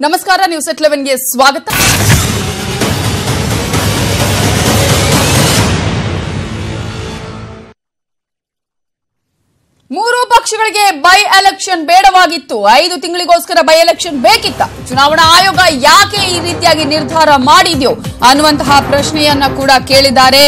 ನಮಸ್ಕಾರ ನ್ಯೂಸ್ 11 ಗೆ ಸ್ವಾಗತ. ಮೂರು ಪಕ್ಷಗಳಿಗೆ ಬೈ ಎಲೆಕ್ಷನ್ ಬೇಡವಾಗಿತ್ತು. 5 ತಿಂಗಳಿಗೋಸ್ಕರ ಬೈ ಎಲೆಕ್ಷನ್ ಬೇಕಿತ್ತ. ಚುನಾವಣಾ ಆಯೋಗ ಯಾಕೆ ಈ ರೀತಿಯಾಗಿ ನಿರ್ಧಾರ ಮಾಡಿದ್ಯೋ ಅನ್ನುವಂತಹ ಪ್ರಶ್ನೆಯನ್ನ ಕೂಡ ಕೇಳಿದ್ದಾರೆ.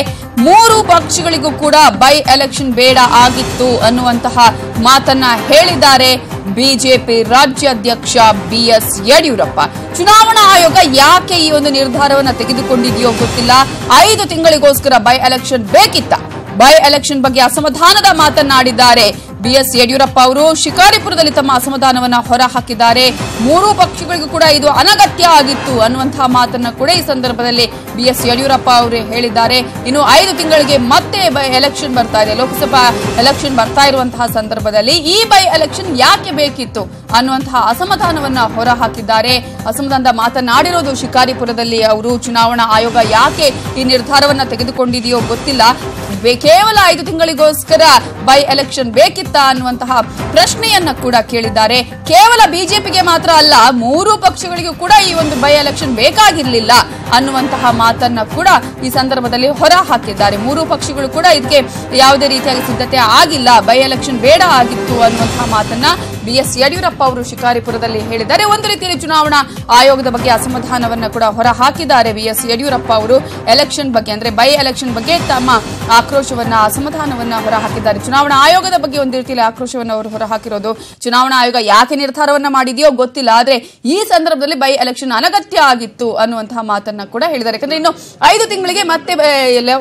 ಮೂರು ಪಕ್ಷಗಳಿಗೂ ಕೂಡ ಬೈ ಎಲೆಕ್ಷನ್ ಬೇಡ ಆಗಿತ್ತು ಅನ್ನುವಂತಹ ಮಾತನ್ನ ಹೇಳಿದ್ದಾರೆ ಬಿಜೆಪಿ ರಾಜ್ಯಾಧ್ಯಕ್ಷ ಬಿಎಸ್ ಯಡಿಯೂರಪ್ಪ. ಚುನಾವಣಾ ಆಯೋಗ ಯಾಕೆ ಈ ಒಂದು ನಿರ್ಧಾರವನ್ನು ತೆಗೆದುಕೊಂಡಿದೆಯೋ ಗೊತ್ತಿಲ್ಲ. 5 ತಿಂಗಳಿಗೋಸ್ಕರ ಬೈ ಎಲೆಕ್ಷನ್ ಬೇಕಿತ್ತ. ಬೈ ಎಲೆಕ್ಷನ್ ಬಗ್ಗೆ ಅಸಮಾಧಾನದ ಮಾತನಾಡಿದ್ದಾರೆ ಬಿಎಸ್ ಯಡಿಯೂರಪ್ಪ ಅವರು. ಶಿಕಾರಿಪುರದಲ್ಲಿ ತಮ್ಮ ಅಸಮಾಧಾನವನ್ನ ಹೊರಹಾಕಿದ್ದಾರೆ. ಮೂರು ಪಕ್ಷಗಳಿಗೂ ಕೂಡ ಇದು ಅನಗತ್ಯ ಆಗಿತ್ತು ಅನ್ನುವಂತಹ ಮಾತನ್ನ ಕೂಡ ಈ ಸಂದರ್ಭದಲ್ಲಿ ಬಿಎಸ್ ಯಡಿಯೂರಪ್ಪ ಅವರು ಹೇಳಿದ್ದಾರೆ. ಇನ್ನು 5 ತಿಂಗಳಿಗೆ ಮತ್ತೆ ಬೈ ಎಲೆಕ್ಷನ್ ಬರ್ತಾ ಇದೆ. ಲೋಕಸಭಾ ಎಲೆಕ್ಷನ್ ಬರ್ತಾ ಇರುವಂತಹ ಸಂದರ್ಭದಲ್ಲಿ ಈ ಬೈ ಎಲೆಕ್ಷನ್ ಯಾಕೆ ಬೇಕಿತ್ತು ಅನ್ನುವಂತಹ ಅಸಮಾಧಾನವನ್ನ ಹೊರಹಾಕಿದ್ದಾರೆ. ಅಸಮಾಧಾನದ ಮಾತನಾಡಿರೋದು ಶಿಕಾರಿಪುರದಲ್ಲಿ ಅವರು. ಚುನಾವಣಾ ಆಯೋಗ ಯಾಕೆ ಈ ನಿರ್ಧಾರವನ್ನ ತೆಗೆದುಕೊಂಡಿದೆಯೋ ಗೊತ್ತಿಲ್ಲ. ಕೇವಲ 5 ತಿಂಗಳಿಗೋಸ್ಕರ ಬೈ ಎಲೆಕ್ಷನ್ ಬೇಕಿತ್ತ ಅನ್ನುವಂತಹ ಪ್ರಶ್ನೆಯನ್ನ ಕೂಡ ಕೇಳಿದ್ದಾರೆ. ಕೇವಲ ಬಿಜೆಪಿಗೆ ಮಾತ್ರ ಅಲ್ಲ, ಮೂರು ಪಕ್ಷಗಳಿಗೂ ಕೂಡ ಈ ಒಂದು ಬೈ ಎಲೆಕ್ಷನ್ ಬೇಕಾಗಿರಲಿಲ್ಲ ಅನ್ನುವಂತಹ ಮಾತನ್ನ ಕೂಡ ಈ ಸಂದರ್ಭದಲ್ಲಿ ಹೊರ ಹಾಕಿದ್ದಾರೆ. ಮೂರು ಪಕ್ಷಗಳು ಕೂಡ ಇದಕ್ಕೆ ಯಾವುದೇ ರೀತಿಯಾಗಿ ಸಿದ್ಧತೆ ಆಗಿಲ್ಲ, ಬೈ ಎಲೆಕ್ಷನ್ ಬೇಡ ಆಗಿತ್ತು ಅನ್ನುವಂತಹ ಮಾತನ್ನ ಬಿಎಸ್ ಯಡಿಯೂರಪ್ಪ ಅವರು ಶಿಕಾರಿಪುರದಲ್ಲಿ ಹೇಳಿದ್ದಾರೆ. ಒಂದು ರೀತಿಯಲ್ಲಿ ಚುನಾವಣಾ ಆಯೋಗದ ಬಗ್ಗೆ ಅಸಮಾಧಾನವನ್ನ ಕೂಡ ಹೊರ ಹಾಕಿದ್ದಾರೆ ಬಿಎಸ್ ಯಡಿಯೂರಪ್ಪ ಅವರು. ಎಲೆಕ್ಷನ್ ಬಗ್ಗೆ ಅಂದ್ರೆ ಬೈ ಎಲೆಕ್ಷನ್ ಬಗ್ಗೆ ತಮ್ಮ ಆಕ್ರೋಶವನ್ನ ಅಸಮಾಧಾನವನ್ನ ಹೊರ ಹಾಕಿದ್ದಾರೆ. ಚುನಾವಣಾ ಆಯೋಗದ ಬಗ್ಗೆ ಒಂದು ರೀತಿಯಲ್ಲಿ ಆಕ್ರೋಶವನ್ನು ಅವರು ಹೊರ ಹಾಕಿರೋದು. ಚುನಾವಣಾ ಆಯೋಗ ಯಾಕೆ ನಿರ್ಧಾರವನ್ನ ಮಾಡಿದೆಯೋ ಗೊತ್ತಿಲ್ಲ, ಆದ್ರೆ ಈ ಸಂದರ್ಭದಲ್ಲಿ ಬೈ ಎಲೆಕ್ಷನ್ ಅನಗತ್ಯ ಆಗಿತ್ತು ಅನ್ನುವಂತಹ ಮಾತನ್ನ ಕೂಡ ಹೇಳಿದ್ದಾರೆ. ಯಾಕಂದ್ರೆ ಇನ್ನು 5 ತಿಂಗಳಿಗೆ ಮತ್ತೆ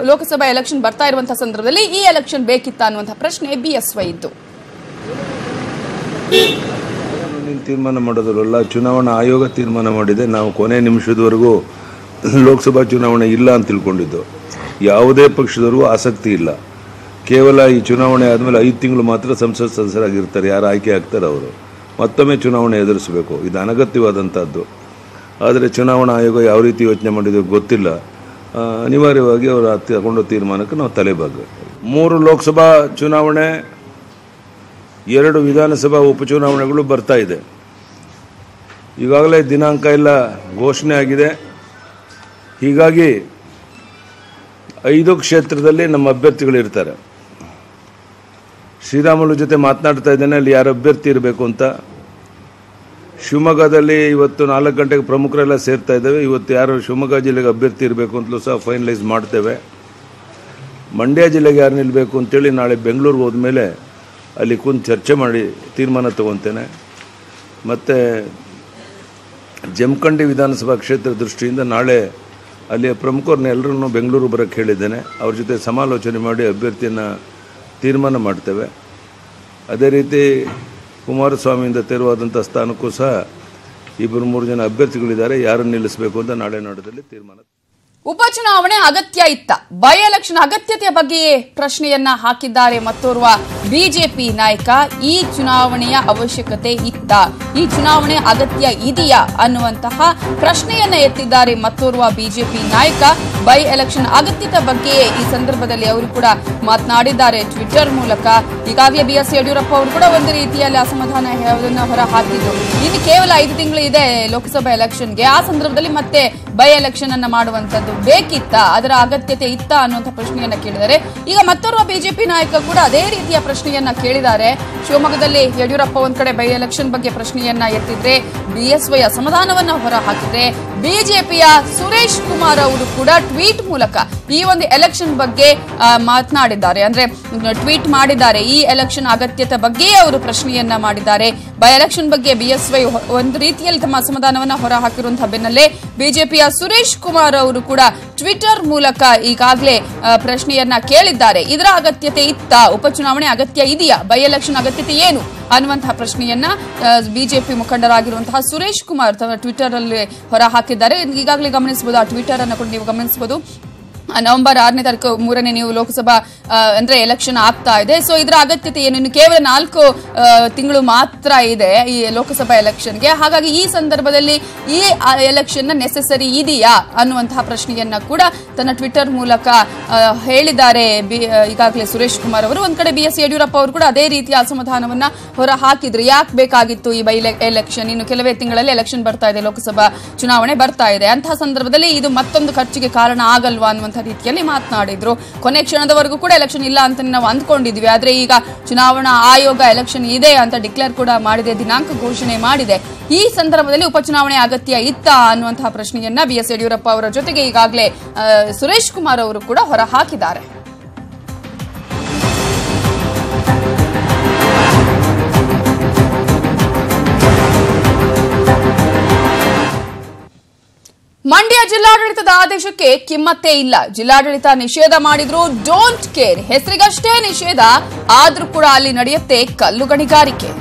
ಲೋಕಸಭಾ ಎಲೆಕ್ಷನ್ ಬರ್ತಾ ಇರುವಂತಹ ಸಂದರ್ಭದಲ್ಲಿ ಈ ಎಲೆಕ್ಷನ್ ಬೇಕಿತ್ತ ಅನ್ನುವಂತಹ ಪ್ರಶ್ನೆ ಬಿಎಸ್ವೈ ಇತ್ತು. ತೀರ್ಮಾನ ಮಾಡೋದ್ರಲ್ಲ, ಚುನಾವಣಾ ಆಯೋಗ ತೀರ್ಮಾನ ಮಾಡಿದೆ. ನಾವು ಕೊನೆ ನಿಮಿಷದವರೆಗೂ ಲೋಕಸಭಾ ಚುನಾವಣೆ ಇಲ್ಲ ಅಂತ ತಿಳ್ಕೊಂಡಿದ್ದು. ಯಾವುದೇ ಪಕ್ಷದವರೆಗೂ ಆಸಕ್ತಿ ಇಲ್ಲ. ಕೇವಲ ಈ ಚುನಾವಣೆ ಆದಮೇಲೆ 5 ತಿಂಗಳು ಮಾತ್ರ ಸಂಸತ್ ಸದಸ್ಯರಾಗಿರ್ತಾರೆ. ಯಾರು ಆಯ್ಕೆ ಆಗ್ತಾರೆ ಅವರು ಮತ್ತೊಮ್ಮೆ ಚುನಾವಣೆ ಎದುರಿಸಬೇಕು. ಇದು ಅನಗತ್ಯವಾದಂಥದ್ದು. ಆದರೆ ಚುನಾವಣಾ ಆಯೋಗ ಯಾವ ರೀತಿ ಯೋಚನೆ ಮಾಡಿದೋ ಗೊತ್ತಿಲ್ಲ. ಅನಿವಾರ್ಯವಾಗಿ ಅವರು ತಗೊಂಡ ತೀರ್ಮಾನಕ್ಕೆ ನಾವು ತಲೆಬಾಗಬೇಕು. 3 ಲೋಕಸಭಾ ಚುನಾವಣೆ, 2 ವಿಧಾನಸಭಾ ಉಪಚುನಾವಣೆಗಳು ಬರ್ತಾ ಇದೆ. ಈಗಾಗಲೇ ದಿನಾಂಕ ಎಲ್ಲ ಘೋಷಣೆ ಆಗಿದೆ. ಹೀಗಾಗಿ 5 ಕ್ಷೇತ್ರದಲ್ಲಿ ನಮ್ಮ ಅಭ್ಯರ್ಥಿಗಳು ಇರ್ತಾರೆ. ಶ್ರೀರಾಮುಲು ಜೊತೆ ಮಾತನಾಡ್ತಾ ಇದ್ದೇನೆ, ಅಲ್ಲಿ ಯಾರು ಅಭ್ಯರ್ಥಿ ಇರಬೇಕು ಅಂತ. ಶಿವಮೊಗ್ಗದಲ್ಲಿ ಇವತ್ತು 4 ಗಂಟೆಗೆ ಪ್ರಮುಖರೆಲ್ಲ ಸೇರ್ತಾ ಇದ್ದೇವೆ. ಇವತ್ತು ಯಾರು ಶಿವಮೊಗ್ಗ ಜಿಲ್ಲೆಗೆ ಅಭ್ಯರ್ಥಿ ಇರಬೇಕು ಅಂತಲೂ ಸಹ ಫೈನಲೈಸ್ ಮಾಡ್ತೇವೆ. ಮಂಡ್ಯ ಜಿಲ್ಲೆಗೆ ಯಾರು ನಿಲ್ಲಬೇಕು ಅಂತೇಳಿ ನಾಳೆ ಬೆಂಗಳೂರಿಗೆ ಹೋದ್ಮೇಲೆ ಅಲ್ಲಿ ಕುಂತು ಚರ್ಚೆ ಮಾಡಿ ತೀರ್ಮಾನ ತಗೊತೇನೆ. ಮತ್ತು ಜಮಖಂಡಿ ವಿಧಾನಸಭಾ ಕ್ಷೇತ್ರ ದೃಷ್ಟಿಯಿಂದ ನಾಳೆ ಅಲ್ಲಿಯ ಪ್ರಮುಖರನ್ನ ಎಲ್ಲರನ್ನೂ ಬೆಂಗಳೂರು ಬರೋಕ್ಕೆ ಹೇಳಿದ್ದೇನೆ. ಅವ್ರ ಜೊತೆ ಸಮಾಲೋಚನೆ ಮಾಡಿ ಅಭ್ಯರ್ಥಿಯನ್ನು ತೀರ್ಮಾನ ಮಾಡ್ತೇವೆ. ಅದೇ ರೀತಿ ಕುಮಾರಸ್ವಾಮಿಯಿಂದ ತೆರವಾದಂಥ ಸ್ಥಾನಕ್ಕೂ ಸಹ 2-3 ಜನ ಅಭ್ಯರ್ಥಿಗಳಿದ್ದಾರೆ. ಯಾರನ್ನು ನಿಲ್ಲಿಸಬೇಕು ಅಂತ ನಾಳೆ ನಾಡದಲ್ಲಿ ತೀರ್ಮಾನ. ಉಪಚುನಾವಣೆ ಅಗತ್ಯ ಇತ್ತ. ಬೈ ಎಲೆಕ್ಷನ್ ಅಗತ್ಯತೆಯ ಬಗ್ಗೆಯೇ ಪ್ರಶ್ನೆಯನ್ನ ಹಾಕಿದ್ದಾರೆ ಮತ್ತೋರ್ವ ಬಿಜೆಪಿ ನಾಯಕ. ಈ ಚುನಾವಣೆಯ ಅವಶ್ಯಕತೆ ಇತ್ತ, ಈ ಚುನಾವಣೆ ಅಗತ್ಯ ಇದೆಯಾ ಅನ್ನುವಂತಹ ಪ್ರಶ್ನೆಯನ್ನ ಎತ್ತಿದ್ದಾರೆ ಮತ್ತೋರ್ವ ಬಿಜೆಪಿ ನಾಯಕ. ಬೈ ಎಲೆಕ್ಷನ್ ಅಗತ್ಯದ ಬಗ್ಗೆಯೇ ಈ ಸಂದರ್ಭದಲ್ಲಿ ಅವರು ಕೂಡ ಮಾತನಾಡಿದ್ದಾರೆ ಟ್ವಿಟರ್ ಮೂಲಕ. ಈಗಾಗಲೇ ಬಿಎಸ್ ಯಡಿಯೂರಪ್ಪ ಅವರು ಕೂಡ ಒಂದು ರೀತಿಯಲ್ಲಿ ಅಸಮಾಧಾನ ಯಾವುದನ್ನ ಹೊರ ಹಾಕಿದ್ರು. ಇನ್ನು ಕೇವಲ 5 ತಿಂಗಳು ಇದೆ ಲೋಕಸಭಾ ಎಲೆಕ್ಷನ್ಗೆ. ಆ ಸಂದರ್ಭದಲ್ಲಿ ಮತ್ತೆ ಬೈ ಎಲೆಕ್ಷನ್ ಅನ್ನ ಮಾಡುವಂತದ್ದು ಬೇಕಿತ್ತ, ಅದರ ಅಗತ್ಯತೆ ಇತ್ತ ಅನ್ನುವಂಥ ಪ್ರಶ್ನೆಯನ್ನ ಕೇಳಿದ್ದಾರೆ. ಈಗ ಮತ್ತೋರ್ವ ಬಿಜೆಪಿ ನಾಯಕ ಕೂಡ ಅದೇ ರೀತಿಯ ಪ್ರಶ್ನೆಯನ್ನ ಕೇಳಿದ್ದಾರೆ. ಶಿವಮೊಗ್ಗದಲ್ಲಿ ಯಡಿಯೂರಪ್ಪ ಒಂದ್ ಕಡೆ ಬೈ ಎಲೆಕ್ಷನ್ ಬಗ್ಗೆ ಪ್ರಶ್ನೆಯನ್ನ ಎತ್ತಿದ್ರೆ ಬಿಎಸ್ವೈ ಅಸಮಾಧಾನವನ್ನ ಹೊರ ಹಾಕಿದ್ರೆ, ಬಿಜೆಪಿಯ ಸುರೇಶ್ ಕುಮಾರ್ ಅವರು ಕೂಡ ಟ್ವೀಟ್ ಮೂಲಕ ಈ ಒಂದು ಎಲೆಕ್ಷನ್ ಬಗ್ಗೆ ಮಾತನಾಡಿದ್ದಾರೆ. ಅಂದ್ರೆ ಟ್ವೀಟ್ ಮಾಡಿದ್ದಾರೆ. ಈ ಎಲೆಕ್ಷನ್ ಅಗತ್ಯತೆ ಬಗ್ಗೆ ಅವರು ಪ್ರಶ್ನೆಯನ್ನ ಮಾಡಿದ್ದಾರೆ. ಬೈ ಎಲೆಕ್ಷನ್ ಬಗ್ಗೆ ಬಿಎಸ್ವೈ ಒಂದು ರೀತಿಯಲ್ಲಿ ತಮ್ಮ ಅಸಮಾಧಾನವನ್ನ ಹೊರ ಹಾಕಿರುವಂತಹ ಬೆನ್ನಲ್ಲೇ ಬಿಜೆಪಿಯ ಸುರೇಶ್ ಕುಮಾರ್ ಅವರು ಕೂಡ ಟ್ವಿಟರ್ ಮೂಲಕ ಈಗಾಗಲೇ ಪ್ರಶ್ನೆಯನ್ನ ಕೇಳಿದ್ದಾರೆ. ಇದರ ಅಗತ್ಯತೆ ಇತ್ತ, ಉಪಚುನಾವಣೆ ಅಗತ್ಯ ಇದೆಯಾ, ಬೈ ಎಲೆಕ್ಷನ್ ಅಗತ್ಯತೆ ಏನು ಅನ್ನುವಂತಹ ಪ್ರಶ್ನೆಯನ್ನ ಬಿಜೆಪಿ ಮುಖಂಡರಾಗಿರುವಂತಹ ಸುರೇಶ್ ಕುಮಾರ್ ತಮ್ಮ ಟ್ವಿಟರ್ ಅಲ್ಲಿ ಹೊರ ಹಾಕಿದ್ದಾರೆ. ಈಗಾಗಲೇ ಗಮನಿಸಬಹುದು, ಆ ಟ್ವಿಟರ್ ಅನ್ನು ಕೂಡ ನೀವು ಗಮನಿಸಬಹುದು. ನವೆಂಬರ್ 6ನೇ ತಾರೀಕು 3ನೇ ನೀವು ಲೋಕಸಭಾ ಅಂದ್ರೆ ಎಲೆಕ್ಷನ್ ಆಗ್ತಾ ಇದೆ. ಸೊ ಇದರ ಅಗತ್ಯತೆ ಏನು? ಇನ್ನು ಕೇವಲ 4 ತಿಂಗಳು ಮಾತ್ರ ಇದೆ ಈ ಲೋಕಸಭಾ ಎಲೆಕ್ಷನ್ಗೆ. ಹಾಗಾಗಿ ಈ ಸಂದರ್ಭದಲ್ಲಿ ಈ ಎಲೆಕ್ಷನ್ ನೆಸೆಸರಿ ಇದೆಯಾ ಅನ್ನುವಂತಹ ಪ್ರಶ್ನೆಯನ್ನ ಕೂಡ ತನ್ನ ಟ್ವಿಟರ್ ಮೂಲಕ ಹೇಳಿದ್ದಾರೆ ಈಗಾಗಲೇ ಸುರೇಶ್ ಕುಮಾರ್ ಅವರು. ಒಂದ್ ಕಡೆ BS ಯಡಿಯೂರಪ್ಪ ಅವರು ಕೂಡ ಅದೇ ರೀತಿಯ ಅಸಮಾಧಾನವನ್ನ ಹೊರ ಹಾಕಿದ್ರು. ಯಾಕೆ ಬೇಕಾಗಿತ್ತು ಈ ಬೈ ಎಲೆಕ್ಷನ್? ಇನ್ನು ಕೆಲವೇ ತಿಂಗಳಲ್ಲಿ ಎಲೆಕ್ಷನ್ ಬರ್ತಾ ಇದೆ, ಲೋಕಸಭಾ ಚುನಾವಣೆ ಬರ್ತಾ ಇದೆ. ಅಂತಹ ಸಂದರ್ಭದಲ್ಲಿ ಇದು ಮತ್ತೊಂದು ಖರ್ಚಿಗೆ ಕಾರಣ ಆಗಲ್ವಾ ಅನ್ನುವಂಥ ರೀತಿಯಲ್ಲಿ ಮಾತನಾಡಿದ್ರು. ಕೊನೆ ಕ್ಷಣದವರೆಗೂ ಕೂಡ ಎಲೆಕ್ಷನ್ ಇಲ್ಲ ಅಂತ ನಾವು ಅಂದ್ಕೊಂಡಿದ್ವಿ, ಆದ್ರೆ ಈಗ ಚುನಾವಣಾ ಆಯೋಗ ಎಲೆಕ್ಷನ್ ಇದೆ ಅಂತ ಡಿಕ್ಲೇರ್ ಕೂಡ ಮಾಡಿದೆ, ದಿನಾಂಕ ಘೋಷಣೆ ಮಾಡಿದೆ. ಈ ಸಂದರ್ಭದಲ್ಲಿ ಉಪಚುನಾವಣೆ ಅಗತ್ಯ ಇತ್ತಾ ಅನ್ನುವಂತಹ ಪ್ರಶ್ನೆಯನ್ನ BS ಯಡಿಯೂರಪ್ಪ ಅವರ ಜೊತೆಗೆ ಈಗಾಗಲೇ ಸುರೇಶ್ ಕುಮಾರ್ ಅವರು ಕೂಡ ಹೊರ ಹಾಕಿದ್ದಾರೆ. ಮಂಡ್ಯ ಜಿಲ್ಲಾಡಳಿತದ ಆದೇಶಕ್ಕೆ ಕಿಮ್ಮತ್ತೇ ಇಲ್ಲ. ಜಿಲ್ಲಾಡಳಿತ ನಿಷೇಧ ಮಾಡಿದ್ರು ಡೋಂಟ್ ಕೇರ್, ಹೆಸರಿಗಷ್ಟೇ ನಿಷೇಧ, ಆದ್ರೂ ಕೂಡ ಅಲ್ಲಿ ನಡೆಯುತ್ತೆ ಕಲ್ಲು ಗಣಿಗಾರಿಕೆ.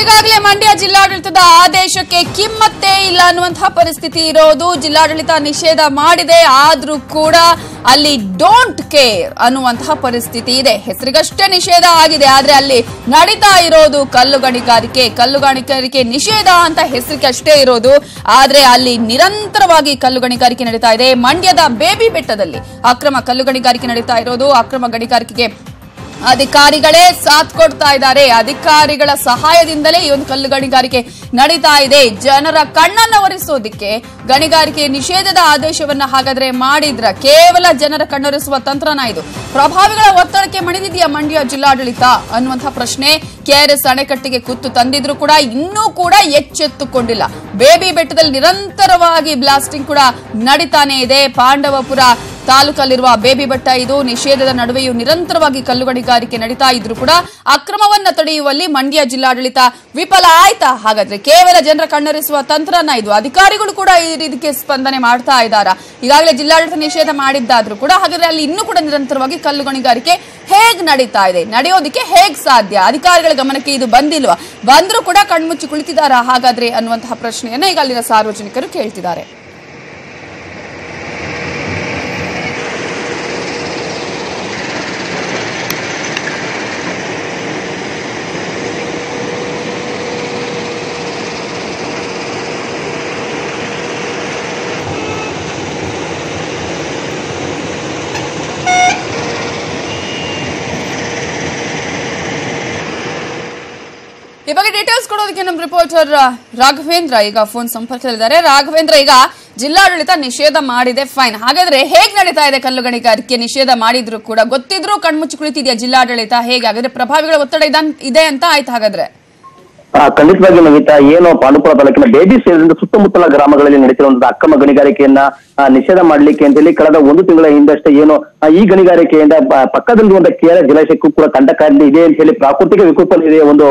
ಈಗಾಗಲೇ ಮಂಡ್ಯ ಜಿಲ್ಲಾಡಳಿತದ ಆದೇಶಕ್ಕೆ ಕಿಮ್ಮತ್ತೇ ಇಲ್ಲ ಅನ್ನುವಂತಹ ಪರಿಸ್ಥಿತಿ ಇರೋದು. ಜಿಲ್ಲಾಡಳಿತ ನಿಷೇಧ ಮಾಡಿದೆ, ಆದ್ರೂ ಕೂಡ ಅಲ್ಲಿ ಡೋಂಟ್ ಕೇರ್ ಅನ್ನುವಂತಹ ಪರಿಸ್ಥಿತಿ ಇದೆ. ಹೆಸರಿಗಷ್ಟೇ ನಿಷೇಧ ಆಗಿದೆ, ಆದ್ರೆ ಅಲ್ಲಿ ನಡೀತಾ ಇರೋದು ಕಲ್ಲು ಗಣಿಗಾರಿಕೆ ನಿಷೇಧ ಅಂತ ಹೆಸರಿಗೆ ಅಷ್ಟೇ ಇರೋದು, ಆದ್ರೆ ಅಲ್ಲಿ ನಿರಂತರವಾಗಿ ಕಲ್ಲು ಗಣಿಗಾರಿಕೆ ನಡೀತಾ ಇದೆ. ಮಂಡ್ಯದ ಬೇಬಿ ಬೆಟ್ಟದಲ್ಲಿ ಅಕ್ರಮ ಕಲ್ಲು ಗಣಿಗಾರಿಕೆ ನಡೀತಾ ಇರೋದು. ಅಕ್ರಮ ಗಣಿಗಾರಿಕೆಗೆ ಅಧಿಕಾರಿಗಳೇ ಸಾಥ್ ಕೊಡ್ತಾ ಇದ್ದಾರೆ. ಅಧಿಕಾರಿಗಳ ಸಹಾಯದಿಂದಲೇ ಈ ಒಂದು ಕಲ್ಲು ಗಣಿಗಾರಿಕೆ ನಡೀತಾ ಇದೆ. ಜನರ ಕಣ್ಣನ್ನು ಒರೆಸೋದಿಕ್ಕೆ ಗಣಿಗಾರಿಕೆ ನಿಷೇಧದ ಆದೇಶವನ್ನ ಹಾಗಾದ್ರೆ ಮಾಡಿದ್ರ ಕೇವಲ ಜನರ ಕಣ್ಣೊರೆಸುವ ತಂತ್ರನ ಇದು? ಪ್ರಭಾವಿಗಳ ಒತ್ತಡಕ್ಕೆ ಮಣಿದಿದೆಯಾ ಮಂಡ್ಯ ಜಿಲ್ಲಾಡಳಿತ ಅನ್ನುವಂತಹ ಪ್ರಶ್ನೆ. KRS ಅಣೆಕಟ್ಟಿಗೆ ಕುತ್ತು ತಂದಿದ್ರು ಕೂಡ ಇನ್ನೂ ಕೂಡ ಎಚ್ಚೆತ್ತುಕೊಂಡಿಲ್ಲ. ಬೇಬಿ ಬೆಟ್ಟದಲ್ಲಿ ನಿರಂತರವಾಗಿ ಬ್ಲಾಸ್ಟಿಂಗ್ ಕೂಡ ನಡೀತಾನೆ ಇದೆ. ಪಾಂಡವಪುರ ತಾಲೂಕಲ್ಲಿರುವ ಬೇಬಿ ಬೆಟ್ಟ ಇದು. ನಿಷೇಧದ ನಡುವೆಯೂ ನಿರಂತರವಾಗಿ ಕಲ್ಲು ಗಣಿಗಾರಿಕೆ ನಡೀತಾ ಇದ್ರು ಕೂಡ ಅಕ್ರಮವನ್ನ ತಡೆಯುವಲ್ಲಿ ಮಂಡ್ಯ ಜಿಲ್ಲಾಡಳಿತ ವಿಫಲ ಆಯ್ತಾ? ಹಾಗಾದ್ರೆ ಕೇವಲ ಜನರ ಕಣ್ಣೊರೆಸುವ ತಂತ್ರನ ಇದು? ಅಧಿಕಾರಿಗಳು ಕೂಡ ಈ ರೀತಿಗೆ ಸ್ಪಂದನೆ ಮಾಡ್ತಾ ಇದ್ದಾರಾ? ಈಗಾಗಲೇ ಜಿಲ್ಲಾಡಳಿತ ನಿಷೇಧ ಮಾಡಿದ್ದಾದ್ರೂ ಕೂಡ ಹಾಗಾದ್ರೆ ಅಲ್ಲಿ ಇನ್ನೂ ಕೂಡ ನಿರಂತರವಾಗಿ ಕಲ್ಲು ಗಣಿಗಾರಿಕೆ ಹೇಗ್ ನಡೀತಾ ಇದೆ? ನಡೆಯೋದಿಕ್ಕೆ ಹೇಗ್ ಸಾಧ್ಯ? ಅಧಿಕಾರಿಗಳ ಗಮನಕ್ಕೆ ಇದು ಬಂದಿಲ್ವಾ? ಬಂದ್ರೂ ಕೂಡ ಕಣ್ಮುಚ್ಚಿ ಕುಳಿತಿದ್ದಾರಾ ಹಾಗಾದ್ರೆ ಅನ್ನುವಂತಹ ಪ್ರಶ್ನೆಯನ್ನ ಈಗ ಅಲ್ಲಿನ ಸಾರ್ವಜನಿಕರು ಕೇಳ್ತಿದ್ದಾರೆ. ಈ ಬಗ್ಗೆ ಡೀಟೇಲ್ಸ್ ಕೊಡೋದಕ್ಕೆ ನಮ್ಮ ರಿಪೋರ್ಟರ್ ರಾಘವೇಂದ್ರ ಈಗ ಫೋನ್ ಸಂಪರ್ಕದಲ್ಲಿದ್ದಾರೆ. ರಾಘವೇಂದ್ರ, ಈಗ ಜಿಲ್ಲಾಡಳಿತ ನಿಷೇಧ ಮಾಡಿದೆ, ಫೈನ್, ಹಾಗಾದ್ರೆ ಹೇಗ್ ನಡೀತಾ ಇದೆ ಕಲ್ಲು ಗಣಿಗಾರಿಕೆ? ನಿಷೇಧ ಮಾಡಿದ್ರು ಕೂಡ ಗೊತ್ತಿದ್ರು ಕಣ್ಮುಚ್ಚಿ ಕುಳಿತಿದೆಯಾ ಜಿಲ್ಲಾಡಳಿತ? ಹೇಗೆ ಹಾಗಾದ್ರೆ ಪ್ರಭಾವಿಗಳ ಒತ್ತಡ ಇದೆ ಅಂತ ಆಯ್ತು ಹಾಗಾದ್ರೆ? ಖಂಡಿತವಾಗಿ ನವಿತಾ, ಏನು ಪಾಂಡುಪುರ ತಾಲೂಕಿನ ಬೇಬಿ ಸೇರಿದಂತೆ ಸುತ್ತಮುತ್ತಲ ಗ್ರಾಮಗಳಲ್ಲಿ ನಡೀತಿರುವಂತಹ ಅಕ್ರಮ ಗಣಿಗಾರಿಕೆಯನ್ನ ನಿಷೇಧ ಮಾಡ್ಲಿಕ್ಕೆ ಅಂತೇಳಿ ಕಳೆದ 1 ತಿಂಗಳ ಹಿಂದಷ್ಟೇ ಏನು ಈ ಗಣಿಗಾರಿಕೆಯಿಂದ ಪಕ್ಕದಲ್ಲಿರುವಂತಹ KRS ಜಲಾಶಯಕ್ಕೂ ಕೂಡ ಕಂಟಕ ಇದೆ ಅಂತ ಹೇಳಿ ಪ್ರಾಕೃತಿಕ ವಿಕೋಪ ಒಂದು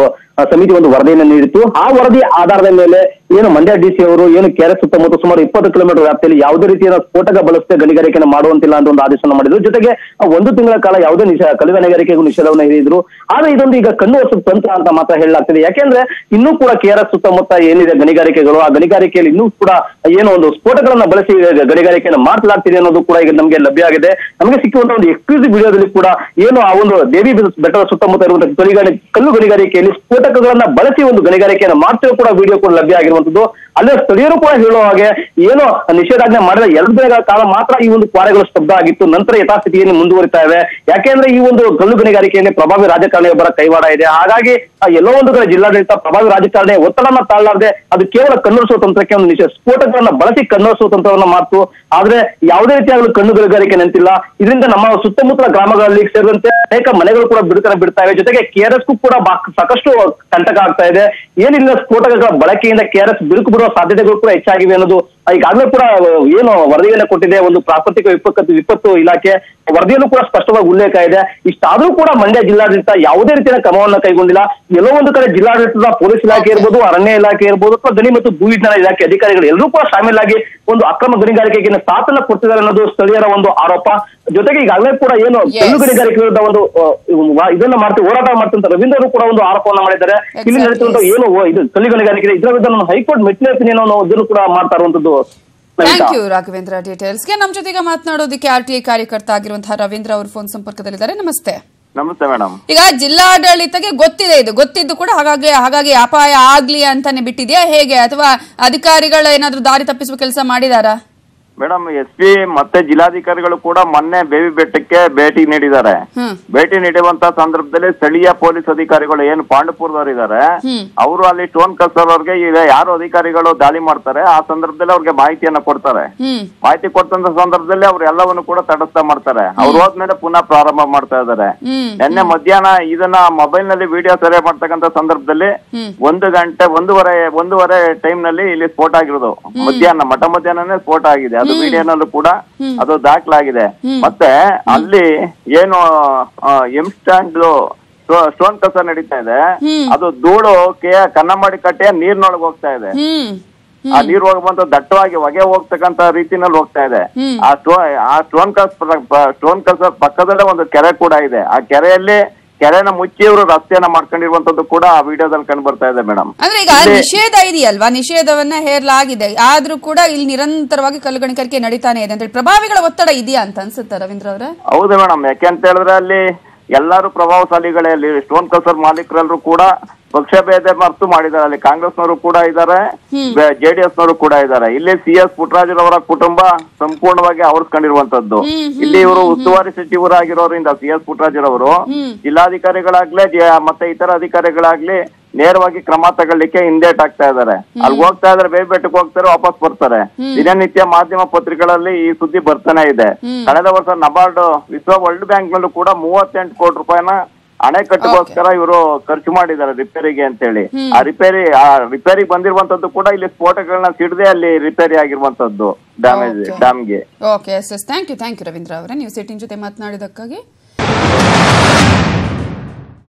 ಸಮಿತಿ ಒಂದು ವರದಿಯನ್ನು ನೀಡಿತ್ತು. ಆ ವರದಿ ಆಧಾರದ ಮೇಲೆ ಏನು ಮಂಡ್ಯ DC ಅವರು ಏನು KRS ಸುತ್ತಮುತ್ತ ಸುಮಾರು 20 ಕಿಲೋಮೀಟರ್ ವ್ಯಾಪ್ತಿಯಲ್ಲಿ ಯಾವುದೇ ರೀತಿಯ ಸ್ಫೋಟಕ ಬಳಸದೆ ಗಣಿಗಾರಿಕೆಯನ್ನು ಮಾಡುವಂತಿಲ್ಲ ಅಂತ ಒಂದು ಆದೇಶವನ್ನು ಮಾಡಿದ್ರು. ಜೊತೆಗೆ 1 ತಿಂಗಳ ಕಾಲ ಯಾವುದೇ ಕಲ್ಲು ಗಣಿಗಾರಿಕೆಗೂ ನಿಷೇಧವನ್ನು ಹೇರಿದ್ರು. ಆದ್ರೆ ಇದೊಂದು ಈಗ ಕಣ್ಣು ಒರೆಸುವ ತಂತ್ರ ಅಂತ ಮಾತ್ರ ಹೇಳಲಾಗ್ತದೆ. ಯಾಕೆಂದ್ರೆ ಇನ್ನೂ ಕೂಡ KRS ಸುತ್ತಮುತ್ತ ಏನಿದೆ ಗಣಿಗಾರಿಕೆಗಳು, ಆ ಗಣಿಗಾರಿಕೆಯಲ್ಲಿ ಇನ್ನೂ ಕೂಡ ಏನೋ ಒಂದು ಸ್ಫೋಟಗಳನ್ನ ಬಳಸಿ ಗಣಿಗಾರಿಕೆಯನ್ನು ಮಾಡಲಾಗ್ತಿದೆ ಅನ್ನೋದು ಕೂಡ ಈಗ ನಮಗೆ ಲಭ್ಯ ಆಗಿದೆ. ನಮಗೆ ಸಿಕ್ಕುವಂತಹ ಒಂದು ಎಕ್ಸ್ಕ್ಲೂಸಿವ್ ವಿಡಿಯೋದಲ್ಲಿ ಕೂಡ ಏನು ಆ ಒಂದು ಬೇಬಿ ಬೆಟ್ಟದ ಸುತ್ತಮುತ್ತ ಇರುವಂತಹ ಕಲ್ಲು ಗಣಿಗಾರಿಕೆಯಲ್ಲಿ ಸ್ಫೋಟಕಗಳನ್ನ ಬಳಸಿ ಒಂದು ಗಣಿಗಾರಿಕೆಯನ್ನು ಮಾಡ್ತಿರೋ ಕೂಡ ವಿಡಿಯೋ ಕೂಡ ಲಭ್ಯ ಆಗಿರುವಂತದ್ದು. ಅಲ್ಲೇ ಸ್ಥಳೀಯರು ಕೂಡ ಹೇಳುವ ಹಾಗೆ ಏನು ನಿಷೇಧಾಜ್ಞೆ ಮಾಡಿದ 2 ದಿನಗಳ ಕಾಲ ಮಾತ್ರ ಈ ಒಂದು ಕ್ವಾರೆಗಳು ಸ್ತಬ್ಧ ಆಗಿತ್ತು, ನಂತರ ಯಥಾಸ್ಥಿತಿಯನ್ನು ಮುಂದುವರಿತಾ ಇವೆ. ಯಾಕೆಂದ್ರೆ ಈ ಒಂದು ಕಲ್ಲು ಗಣಿಗಾರಿಕೆಯಲ್ಲಿ ಪ್ರಭಾವಿ ರಾಜಕಾರಣಿಯೊಬ್ಬರ ಕೈವಾಡ ಇದೆ. ಹಾಗಾಗಿ ಎಲ್ಲೋ ಒಂದು ಕಡೆ ಜಿಲ್ಲಾಡಳಿತ ಪ್ರಭಾವಿ ರಾಜಕಾರಣಿ ಒತ್ತಡನ ತಾಳಲಾರದೆ ಅದು ಕೇವಲ ಕಣ್ಣೊರೆಸುವ ತಂತ್ರಕ್ಕೆ ಒಂದು ಸ್ಫೋಟಗಳನ್ನ ಬಳಸಿ ಕಣ್ಣೊರೆಸುವ ತಂತ್ರವನ್ನ ಮಾಡ್ತು. ಆದ್ರೆ ಯಾವುದೇ ರೀತಿಯಾಗಲೂ ಕಣ್ಣು ಗಣಿಗಾರಿಕೆ ನಿಂತಿಲ್ಲ. ಇದರಿಂದ ನಮ್ಮ ಸುತ್ತಮುತ್ತಲ ಗ್ರಾಮಗಳಲ್ಲಿ ಸೇರಿದಂತೆ ಅನೇಕ ಮನೆಗಳು ಕೂಡ ಬಿಡ್ತಾ ಇವೆ. ಜೊತೆಗೆ KRSಗೂ ಕೂಡ ಸಾಕಷ್ಟು ಕಂಟಕ ಆಗ್ತಾ ಇದೆ. ಏನಿಲ್ಲ ಸ್ಫೋಟಕಗಳ ಬಳಕೆಯಿಂದ KRS ಬಿರುಕು ಬಿಡುವ ಸಾಧ್ಯತೆಗಳು ಕೂಡ ಹೆಚ್ಚಾಗಿವೆ ಅನ್ನೋದು ಈಗಾಗಲೇ ಕೂಡ ಏನು ವರದಿಯನ್ನ ಕೊಟ್ಟಿದೆ ಒಂದು ಪ್ರಾಕೃತಿಕ ವಿಪತ್ತು ಇಲಾಖೆ ವರದಿಯಲ್ಲೂ ಕೂಡ ಸ್ಪಷ್ಟವಾಗಿ ಉಲ್ಲೇಖ ಇದೆ. ಇಷ್ಟಾದ್ರೂ ಕೂಡ ಮಂಡ್ಯ ಜಿಲ್ಲಾಡಳಿತ ಯಾವುದೇ ರೀತಿಯ ಕ್ರಮವನ್ನ ಕೈಗೊಂಡಿಲ್ಲ. ಎಲ್ಲೋ ಒಂದು ಕಡೆ ಜಿಲ್ಲಾಡಳಿತದ ಪೊಲೀಸ್ ಇಲಾಖೆ ಇರ್ಬೋದು, ಅರಣ್ಯ ಇಲಾಖೆ ಇರ್ಬೋದು, ಅಥವಾ ಗಣಿ ಮತ್ತು ಭೂ ವಿಜ್ಞಾನ ಇಲಾಖೆ ಅಧಿಕಾರಿಗಳು ಎಲ್ಲರೂ ಕೂಡ ಶಾಮೀಲಾಗಿ ಒಂದು ಅಕ್ರಮ ಗಣಿಗಾರಿಕೆಗೆ ಸಾಥನ್ನ ಕೊಡ್ತಿದ್ದಾರೆ ಅನ್ನೋದು ಸ್ಥಳೀಯರ ಒಂದು ಆರೋಪ. ಜೊತೆಗೆ ಈಗಾಗಲೇ ಕೂಡ ಏನು ಕಲ್ಲು ಗಣಿಗಾರಿಕೆ ವಿರುದ್ಧ ಒಂದು ಇದನ್ನ ಹೋರಾಟ ಮಾಡ್ತಂತ ರವೀಂದ್ರ ಕೂಡ ಒಂದು ಆರೋಪವನ್ನ ಮಾಡಿದ್ದಾರೆ. ಇಲ್ಲಿ ನಡೀತಿರುವಂತ ಏನು ಇದು ಕಲ್ಲು ಗಣಿಗಾರಿಕೆ ಇದರ ವಿರುದ್ಧ ನಾನು ಹೈಕೋರ್ಟ್ ಮೆಟ್ಟಿಲೇರ್ತೀನಿ ಅನ್ನೋ ಇದನ್ನು ಕೂಡ ಮಾಡ್ತಾ ಇರುವಂತದ್ದು. Thank you Raghavendra. ಡೀಟೇಲ್ಸ್ಗೆ ನಮ್ಮ ಜೊತೆಗೆ ಮಾತನಾಡೋದಕ್ಕೆ ಆರ್ಟಿಐ ಕಾರ್ಯಕರ್ತ ಆಗಿರುವಂತಹ ರವೀಂದ್ರ ಅವರು ಫೋನ್ ಸಂಪರ್ಕದಲ್ಲಿದ್ದಾರೆ. ನಮಸ್ತೆ. ನಮಸ್ತೆ ಮೇಡಮ್. ಈಗ ಜಿಲ್ಲಾಡಳಿತಕ್ಕೆ ಗೊತ್ತಿದೆ, ಇದು ಗೊತ್ತಿದ್ದು ಕೂಡ ಹಾಗಾಗಿ ಅಪಾಯ ಆಗ್ಲಿ ಅಂತಾನೆ ಬಿಟ್ಟಿದ್ಯಾ ಹೇಗೆ, ಅಥವಾ ಅಧಿಕಾರಿಗಳು ಏನಾದ್ರೂ ದಾರಿ ತಪ್ಪಿಸುವ ಕೆಲಸ ಮಾಡಿದಾರಾ? ಮೇಡಮ್, SP ಮತ್ತೆ ಜಿಲ್ಲಾಧಿಕಾರಿಗಳು ಕೂಡ ಮೊನ್ನೆ ಬೇವಿ ಬೆಟ್ಟಕ್ಕೆ ಭೇಟಿ ನೀಡಿದ್ದಾರೆ. ಭೇಟಿ ನೀಡುವಂತ ಸಂದರ್ಭದಲ್ಲಿ ಸ್ಥಳೀಯ ಪೊಲೀಸ್ ಅಧಿಕಾರಿಗಳು ಏನು ಪಾಂಡಪುರದವ್ರು ಇದ್ದಾರೆ, ಅವರು ಅಲ್ಲಿ ಟೋನ್ ಕಸರ್ ಅವ್ರಿಗೆ ಯಾರು ಅಧಿಕಾರಿಗಳು ದಾಳಿ ಮಾಡ್ತಾರೆ ಆ ಸಂದರ್ಭದಲ್ಲಿ ಅವ್ರಿಗೆ ಮಾಹಿತಿಯನ್ನ ಕೊಡ್ತಾರೆ. ಮಾಹಿತಿ ಕೊಟ್ಟಂತ ಸಂದರ್ಭದಲ್ಲಿ ಅವ್ರು ಎಲ್ಲವನ್ನು ಕೂಡ ತಟಸ್ಥ ಮಾಡ್ತಾರೆ. ಅವ್ರು ಹೋದ್ಮೇಲೆ ಪುನಃ ಪ್ರಾರಂಭ ಮಾಡ್ತಾ ಇದ್ದಾರೆ. ನಿನ್ನೆ ಮಧ್ಯಾಹ್ನ ಇದನ್ನ ಮೊಬೈಲ್ ನಲ್ಲಿ ವಿಡಿಯೋ ಸೆರೆ ಮಾಡ್ತಕ್ಕಂತ ಸಂದರ್ಭದಲ್ಲಿ 1 ಗಂಟೆ ಒಂದೂವರೆ ಟೈಮ್ ನಲ್ಲಿ ಇಲ್ಲಿ ಸ್ಫೋಟ ಆಗಿರೋದು. ಮಧ್ಯಾಹ್ನನೇ ಸ್ಫೋಟ ಆಗಿದೆ. ಅದು ವಿಡಿಯೋನಲ್ಲೂ ಕೂಡ ಅದು ದಾಖಲಾಗಿದೆ. ಮತ್ತೆ ಅಲ್ಲಿ ಏನು ಸ್ಟೋನ್ ಕಸ ನಡೀತಾ ಇದೆ, ಅದು ಧೂಳು ಕನ್ನಂಬಾಡಿ ಕಟ್ಟೆಯ ನೀರ್ನೊಳಗೆ ಹೋಗ್ತಾ ಇದೆ. ಆ ನೀರು ಹೋಗುವಂತ ದಟ್ಟವಾಗಿ ಹೊಗೆ ಹೋಗ್ತಕ್ಕಂತ ರೀತಿನಲ್ಲಿ ಹೋಗ್ತಾ ಇದೆ. ಆ ಸ್ಟೋನ್ ಕಸ ಪಕ್ಕದಲ್ಲೇ ಒಂದು ಕೆರೆ ಕೂಡ ಇದೆ. ಆ ಕೆರೆನ ಮುಚ್ಚಿ ಇವರು ರಸ್ತೆಯನ್ನ ಮಾಡ್ಕೊಂಡಿರುವಂತದ್ದು ಕೂಡ ಆ ವಿಡಿಯೋದಲ್ಲಿ ಕಂಡು ಬರ್ತಾ ಇದೆ ಮೇಡಮ್. ಅಂದ್ರೆ ಈಗ ನಿಷೇಧ ಇದೆಯಲ್ವಾ, ನಿಷೇಧವನ್ನ ಹೇರಲಾಗಿದೆ, ಆದ್ರೂ ಕೂಡ ಇಲ್ಲಿ ನಿರಂತರವಾಗಿ ಕಲ್ಲು ಗಣಿಗಾರಿಕೆ ನಡೀತಾನೆ ಇದೆ ಅಂತ ಹೇಳಿ ಪ್ರಭಾವಿಗಳ ಒತ್ತಡ ಇದೆಯಾ ಅಂತ ಅನ್ಸುತ್ತೆ ರವೀಂದ್ರ ಅವರೇ? ಹೌದು ಮೇಡಮ್. ಯಾಕೆಂತ ಹೇಳಿದ್ರೆ ಅಲ್ಲಿ ಎಲ್ಲರೂ ಪ್ರಭಾವಶಾಲಿಗಳೇ, ಅಲ್ಲಿ ಸ್ಟೋನ್ ಕಸರ್ ಮಾಲೀಕರೆಲ್ಲರೂ ಕೂಡ ಪಕ್ಷ ಭೇದ ಮರೆತು ಮಾಡಿದ್ದಾರೆ. ಅಲ್ಲಿ ಕಾಂಗ್ರೆಸ್ನವರು ಕೂಡ ಇದ್ದಾರೆ, JDS ನವರು ಕೂಡ ಇದ್ದಾರೆ. ಇಲ್ಲಿ CS ಪುಟ್ಟರಾಜುರವರ ಕುಟುಂಬ ಸಂಪೂರ್ಣವಾಗಿ ಆವರಿಸ್ಕೊಂಡಿರುವಂತದ್ದು. ಇಲ್ಲಿ ಇವರು ಉಸ್ತುವಾರಿ ಸಚಿವರಾಗಿರೋದ್ರಿಂದ CS ಪುಟ್ಟರಾಜುರವರು ಜಿಲ್ಲಾಧಿಕಾರಿಗಳಾಗ್ಲಿ ಮತ್ತೆ ಇತರ ಅಧಿಕಾರಿಗಳಾಗ್ಲಿ ನೇರವಾಗಿ ಕ್ರಮ ತಗೊಳ್ಳಿಕ್ಕೆ ಹಿಂದೇಟ್ ಆಗ್ತಾ ಇದ್ದಾರೆ. ಅಲ್ಲಿ ಹೋಗ್ತಾ ಇದ್ರೆ ಬೇಬಿ ಬೆಟ್ಟಕ್ಕೆ ಹೋಗ್ತಾರೆ, ವಾಪಸ್ ಬರ್ತಾರೆ. ದಿನನಿತ್ಯ ಮಾಧ್ಯಮ ಪತ್ರಿಕೆಗಳಲ್ಲಿ ಈ ಸುದ್ದಿ ಬರ್ತಾನೆ ಇದೆ. ಕಳೆದ ವರ್ಷ ನಬಾರ್ಡ್ ವಿಶ್ವ ವರ್ಲ್ಡ್ ಬ್ಯಾಂಕ್ ನಲ್ಲೂ ಕೂಡ 38 ಕೋಟಿ ರೂಪಾಯಿನ ಅಣೆಕಟ್ಟಿಗೋಸ್ಕರ ಇವರು ಖರ್ಚು ಮಾಡಿದ್ದಾರೆ ರಿಪೇರಿಗೆ ಅಂತ ಹೇಳಿ. ಆ ರಿಪೇರಿ ಬಂದಿರುವಂತದ್ದು ಕೂಡ ಇಲ್ಲಿ ಸ್ಫೋಟಗಳನ್ನ ಸಿಡದೆ ಅಲ್ಲಿ ರಿಪೇರಿ ಆಗಿರುವಂತದ್ದು ಡ್ಯಾಮ್ಗೆ. ಓಕೆ, ಥ್ಯಾಂಕ್ ಯು ರವೀಂದ್ರ ಅವರೇ, ನೀವು ಸಿಟಿಂಗ್ ಜೊತೆ ಮಾತನಾಡಿದಕ್ಕಾಗಿ.